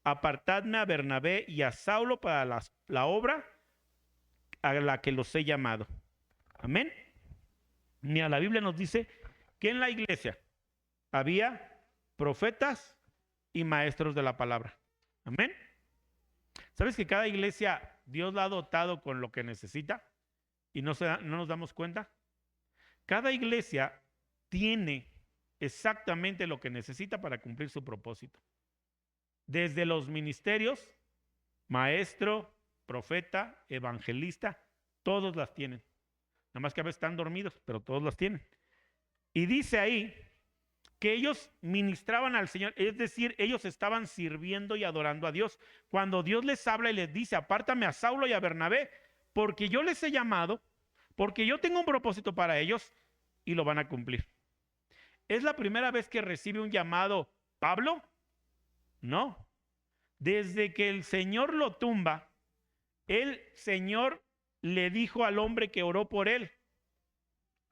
S1: apartadme a Bernabé y a Saulo para la obra a la que los he llamado. Amén. Mira, la Biblia nos dice que en la iglesia había profetas y maestros de la palabra. Amén. ¿Sabes que cada iglesia Dios la ha dotado con lo que necesita y no nos damos cuenta? Cada iglesia tiene exactamente lo que necesita para cumplir su propósito. Desde los ministerios, maestro, profeta, evangelista, todos las tienen. Nada más que a veces están dormidos, pero todos las tienen. Y dice ahí que ellos ministraban al Señor, es decir, ellos estaban sirviendo y adorando a Dios. Cuando Dios les habla y les dice: apártame a Saulo y a Bernabé, porque yo les he llamado, porque yo tengo un propósito para ellos, y lo van a cumplir. ¿Es la primera vez que recibe un llamado Pablo? No. Desde que el Señor lo tumba, el Señor le dijo al hombre que oró por él: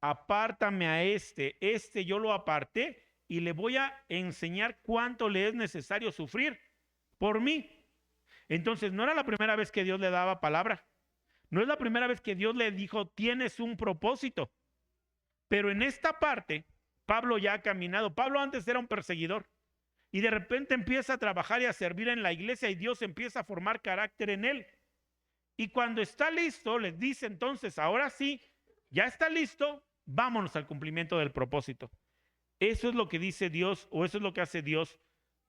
S1: apártame a este yo lo aparté y le voy a enseñar cuánto le es necesario sufrir por mí. Entonces no era la primera vez que Dios le daba palabra, no es la primera vez que Dios le dijo: tienes un propósito. Pero en esta parte Pablo ya ha caminado. Pablo antes era un perseguidor y de repente empieza a trabajar y a servir en la iglesia, y Dios empieza a formar carácter en él. Y cuando está listo, les dice entonces: ahora sí, ya está listo, vámonos al cumplimiento del propósito. Eso es lo que dice Dios, o eso es lo que hace Dios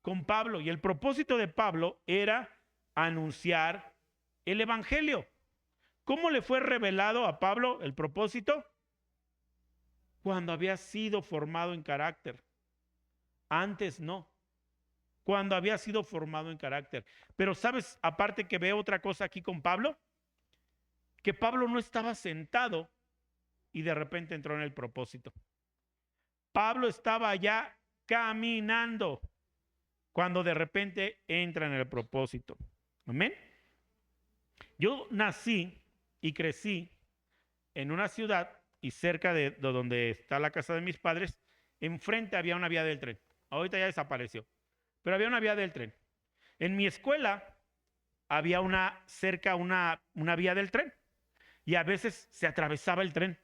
S1: con Pablo. Y el propósito de Pablo era anunciar el evangelio. ¿Cómo le fue revelado a Pablo el propósito? Cuando había sido formado en carácter. Antes no. Cuando había sido formado en carácter. Pero ¿sabes? Aparte que veo otra cosa aquí con Pablo, que Pablo no estaba sentado y de repente entró en el propósito. Pablo estaba ya caminando cuando de repente entra en el propósito. Amén. Yo nací y crecí en una ciudad, y cerca de donde está la casa de mis padres, enfrente había una vía del tren. Ahorita ya desapareció, pero había una vía del tren. En mi escuela había cerca una vía del tren, y a veces se atravesaba el tren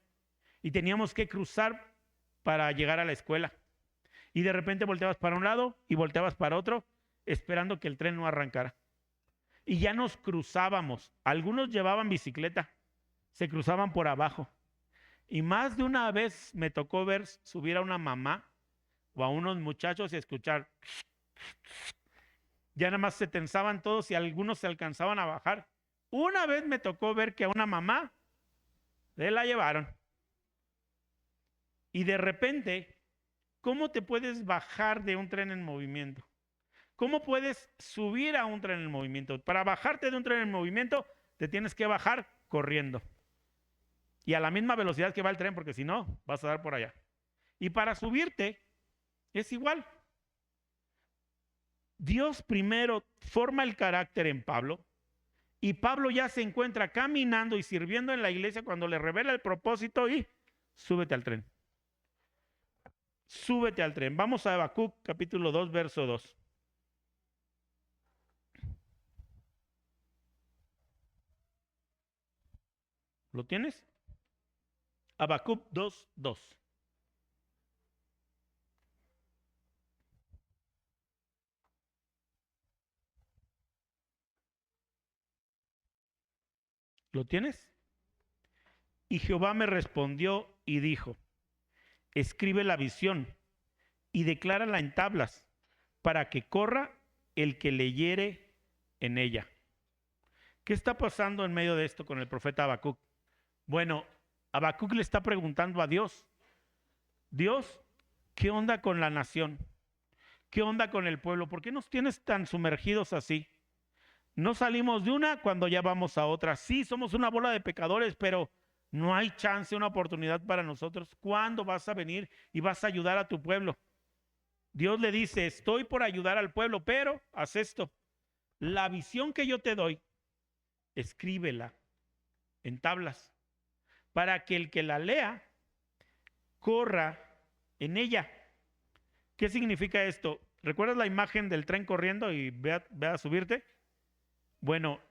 S1: y teníamos que cruzar para llegar a la escuela. Y de repente volteabas para un lado y volteabas para otro, esperando que el tren no arrancara. Y ya nos cruzábamos. Algunos llevaban bicicleta, se cruzaban por abajo. Y más de una vez me tocó ver subir a una mamá o a unos muchachos y escuchar. Ya nada más se tensaban todos y algunos se alcanzaban a bajar. Una vez me tocó ver que a una mamá la llevaron. Y de repente, ¿cómo te puedes bajar de un tren en movimiento? ¿Cómo puedes subir a un tren en movimiento? Para bajarte de un tren en movimiento, te tienes que bajar corriendo. Y a la misma velocidad que va el tren, porque si no, vas a dar por allá. Y para subirte, es igual. Dios primero forma el carácter en Pablo, y Pablo ya se encuentra caminando y sirviendo en la iglesia cuando le revela el propósito y súbete al tren. Súbete al tren. Vamos a Habacuc capítulo 2, verso 2. ¿Lo tienes? Habacuc 2, 2. ¿Lo tienes? Y Jehová me respondió y dijo: escribe la visión y declárala en tablas, para que corra el que leyere en ella. ¿Qué está pasando en medio de esto con el profeta Habacuc? Bueno, Habacuc le está preguntando a Dios: Dios, ¿qué onda con la nación? ¿Qué onda con el pueblo? ¿Por qué nos tienes tan sumergidos así? No salimos de una cuando ya vamos a otra. Sí, somos una bola de pecadores, pero No hay chance, una oportunidad para nosotros. ¿Cuándo vas a venir y vas a ayudar a tu pueblo? Dios le dice, estoy por ayudar al pueblo, pero haz esto. La visión que yo te doy, escríbela en tablas para que el que la lea corra en ella. ¿Qué significa esto? ¿Recuerdas la imagen del tren corriendo y ve a subirte? Bueno,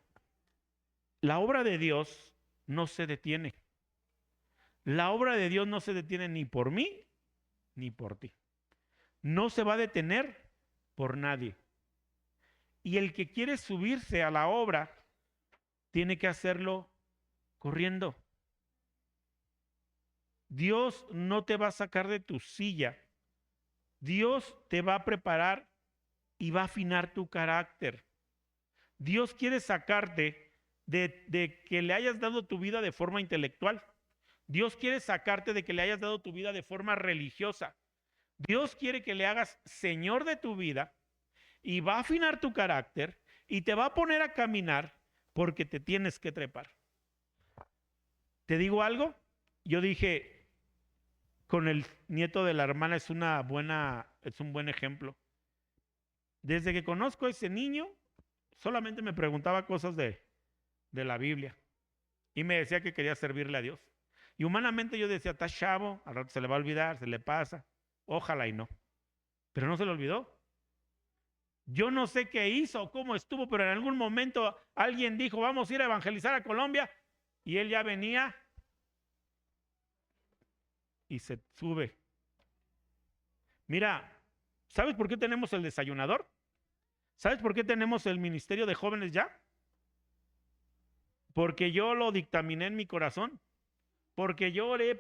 S1: la obra de Dios no se detiene. La obra de Dios no se detiene ni por mí ni por ti. No se va a detener por nadie. Y el que quiere subirse a la obra tiene que hacerlo corriendo. Dios no te va a sacar de tu silla. Dios te va a preparar y va a afinar tu carácter. Dios quiere sacarte de que le hayas dado tu vida de forma intelectual. Dios quiere sacarte de que le hayas dado tu vida de forma religiosa. Dios quiere que le hagas Señor de tu vida y va a afinar tu carácter y te va a poner a caminar porque te tienes que trepar. ¿Te digo algo? Yo dije, con el nieto de la hermana es un buen ejemplo. Desde que conozco a ese niño, solamente me preguntaba cosas de la Biblia y me decía que quería servirle a Dios. Y humanamente yo decía, está chavo, al rato se le va a olvidar, se le pasa, ojalá y no. Pero no se le olvidó. Yo no sé qué hizo, cómo estuvo, pero en algún momento alguien dijo, vamos a ir a evangelizar a Colombia, y él ya venía y se sube. Mira, ¿sabes por qué tenemos el desayunador? ¿Sabes por qué tenemos el ministerio de jóvenes ya? Porque yo lo dictaminé en mi corazón, porque yo oré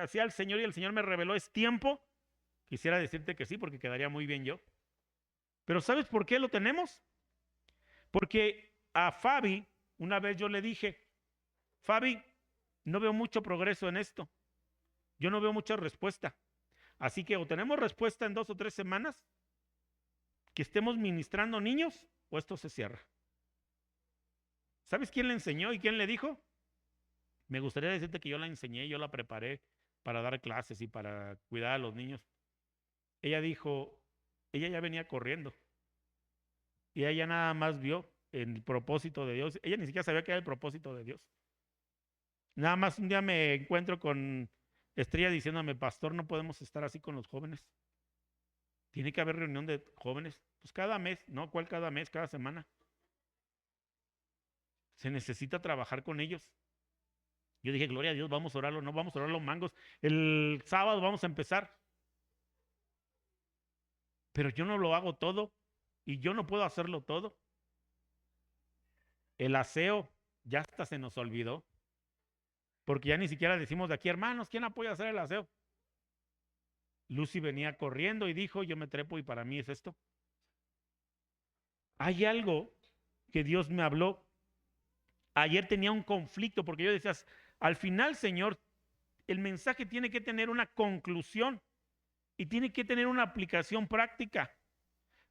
S1: hacia el Señor y el Señor me reveló, es tiempo. Quisiera decirte que sí, porque quedaría muy bien yo. Pero ¿sabes por qué lo tenemos? Porque a Fabi, una vez yo le dije, Fabi, no veo mucho progreso en esto. Yo no veo mucha respuesta. Así que o tenemos respuesta en 2 o 3 semanas, que estemos ministrando niños, o esto se cierra. ¿Sabes quién le enseñó y quién le dijo? Me gustaría decirte que yo la enseñé, yo la preparé para dar clases y para cuidar a los niños. Ella dijo, ella ya venía corriendo. Y ella nada más vio el propósito de Dios. Ella ni siquiera sabía que era el propósito de Dios. Nada más un día me encuentro con Estrella diciéndome, pastor, no podemos estar así con los jóvenes. Tiene que haber reunión de jóvenes. Pues cada mes, ¿no? ¿Cuál cada mes? Cada semana. Se necesita trabajar con ellos. Yo dije, gloria a Dios, vamos a orarlo, no vamos a orar los mangos. El sábado vamos a empezar. Pero yo no lo hago todo y yo no puedo hacerlo todo. El aseo ya hasta se nos olvidó. Porque ya ni siquiera decimos de aquí, hermanos, ¿quién apoya a hacer el aseo? Lucy venía corriendo y dijo, yo me trepo y para mí es esto. Hay algo que Dios me habló. Ayer tenía un conflicto porque yo decía, al final, Señor, el mensaje tiene que tener una conclusión y tiene que tener una aplicación práctica.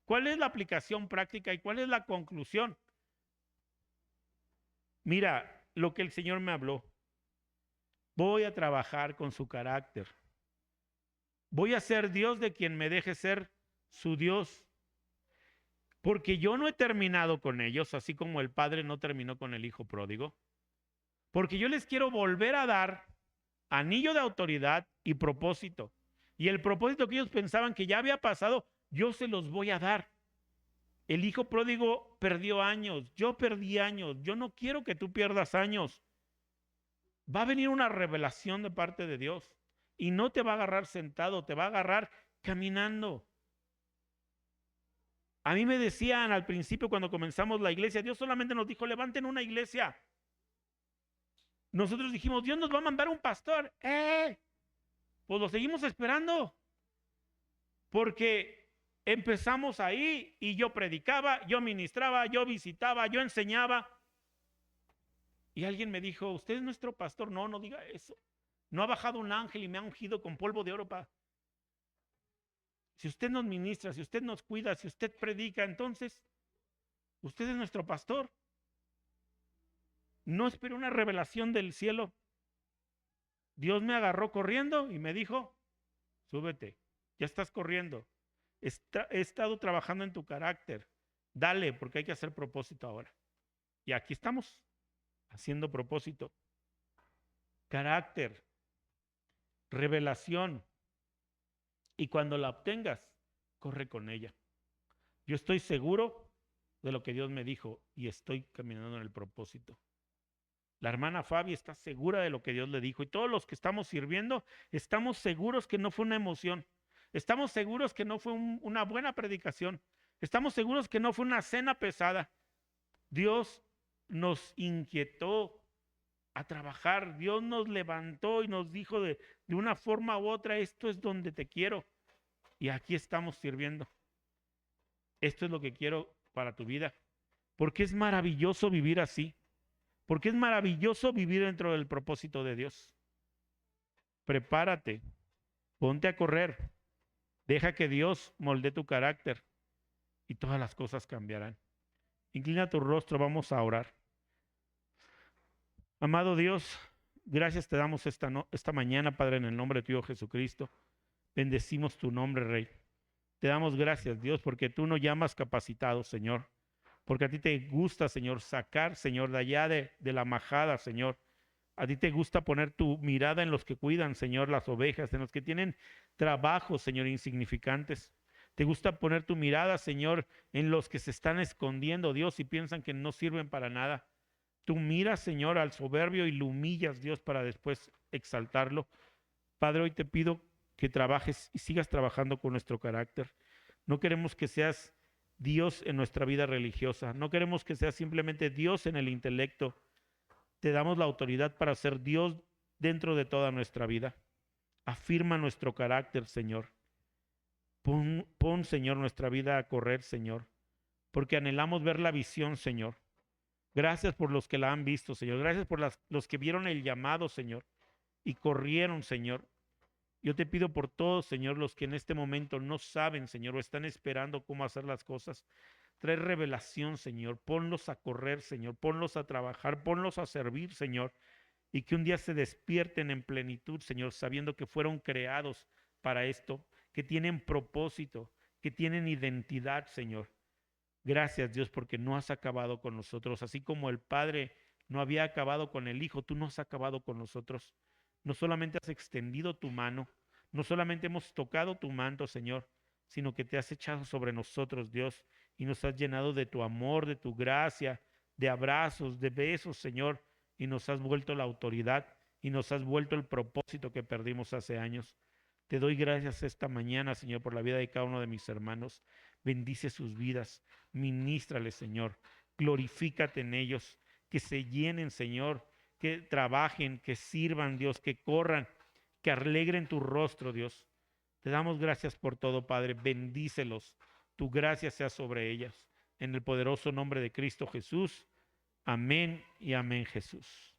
S1: ¿Cuál es la aplicación práctica y cuál es la conclusión? Mira lo que el Señor me habló. Voy a trabajar con su carácter. Voy a ser Dios de quien me deje ser su Dios. Porque yo no he terminado con ellos, así como el Padre no terminó con el Hijo pródigo. Porque yo les quiero volver a dar anillo de autoridad y propósito. Y el propósito que ellos pensaban que ya había pasado, yo se los voy a dar. El hijo pródigo perdió años, yo perdí años, yo no quiero que tú pierdas años. Va a venir una revelación de parte de Dios y no te va a agarrar sentado, te va a agarrar caminando. A mí me decían al principio cuando comenzamos la iglesia, Dios solamente nos dijo, levanten una iglesia. Nosotros dijimos, Dios nos va a mandar un pastor. Pues lo seguimos esperando. Porque empezamos ahí y yo predicaba, yo ministraba, yo visitaba, yo enseñaba. Y alguien me dijo, usted es nuestro pastor. No, no diga eso. No ha bajado un ángel y me ha ungido con polvo de oro para... Si usted nos ministra, si usted nos cuida, si usted predica, entonces usted es nuestro pastor. No espere una revelación del cielo. Dios me agarró corriendo y me dijo, súbete, ya estás corriendo. He estado trabajando en tu carácter. Dale, porque hay que hacer propósito ahora. Y aquí estamos, haciendo propósito. Carácter, revelación. Y cuando la obtengas, corre con ella. Yo estoy seguro de lo que Dios me dijo y estoy caminando en el propósito. La hermana Fabi está segura de lo que Dios le dijo y todos los que estamos sirviendo estamos seguros que no fue una emoción. Estamos seguros que no fue una buena predicación. Estamos seguros que no fue una cena pesada. Dios nos inquietó a trabajar. Dios nos levantó y nos dijo de una forma u otra, esto es donde te quiero. Y aquí estamos sirviendo. Esto es lo que quiero para tu vida. Porque es maravilloso vivir así. Porque es maravilloso vivir dentro del propósito de Dios. Prepárate, ponte a correr, deja que Dios molde tu carácter y todas las cosas cambiarán. Inclina tu rostro, vamos a orar. Amado Dios, gracias te damos esta mañana, Padre, en el nombre de tu Hijo Jesucristo. Bendecimos tu nombre, Rey. Te damos gracias, Dios, porque tú nos llamas capacitados, Señor. Porque a ti te gusta, Señor, sacar, Señor, de allá de la majada, Señor. A ti te gusta poner tu mirada en los que cuidan, Señor, las ovejas, en los que tienen trabajos, Señor, insignificantes. Te gusta poner tu mirada, Señor, en los que se están escondiendo, Dios, y piensan que no sirven para nada. Tú miras, Señor, al soberbio y lo humillas, Dios, para después exaltarlo. Padre, hoy te pido que trabajes y sigas trabajando con nuestro carácter. No queremos que seas Dios en nuestra vida religiosa. No queremos que seas simplemente Dios en el intelecto. Te damos la autoridad para ser Dios dentro de toda nuestra vida. Afirma nuestro carácter, Señor. Pon, Señor, nuestra vida a correr, Señor, porque anhelamos ver la visión, Señor. Gracias por los que la han visto, Señor. Gracias por los que vieron el llamado, Señor, y corrieron, Señor. Yo te pido por todos, Señor, los que en este momento no saben, Señor, o están esperando cómo hacer las cosas. Trae revelación, Señor. Ponlos a correr, Señor. Ponlos a trabajar, ponlos a servir, Señor. Y que un día se despierten en plenitud, Señor, sabiendo que fueron creados para esto, que tienen propósito, que tienen identidad, Señor. Gracias, Dios, porque no has acabado con nosotros. Así como el Padre no había acabado con el Hijo, tú no has acabado con nosotros. No solamente has extendido tu mano, no solamente hemos tocado tu manto, Señor, sino que te has echado sobre nosotros, Dios, y nos has llenado de tu amor, de tu gracia, de abrazos, de besos, Señor, y nos has vuelto la autoridad y nos has vuelto el propósito que perdimos hace años. Te doy gracias esta mañana, Señor, por la vida de cada uno de mis hermanos. Bendice sus vidas, ministrales, Señor. Glorifícate en ellos, que se llenen, Señor, que trabajen, que sirvan, Dios, que corran, que alegren tu rostro, Dios. Te damos gracias por todo, Padre. Bendícelos. Tu gracia sea sobre ellas. En el poderoso nombre de Cristo Jesús. Amén y amén, Jesús.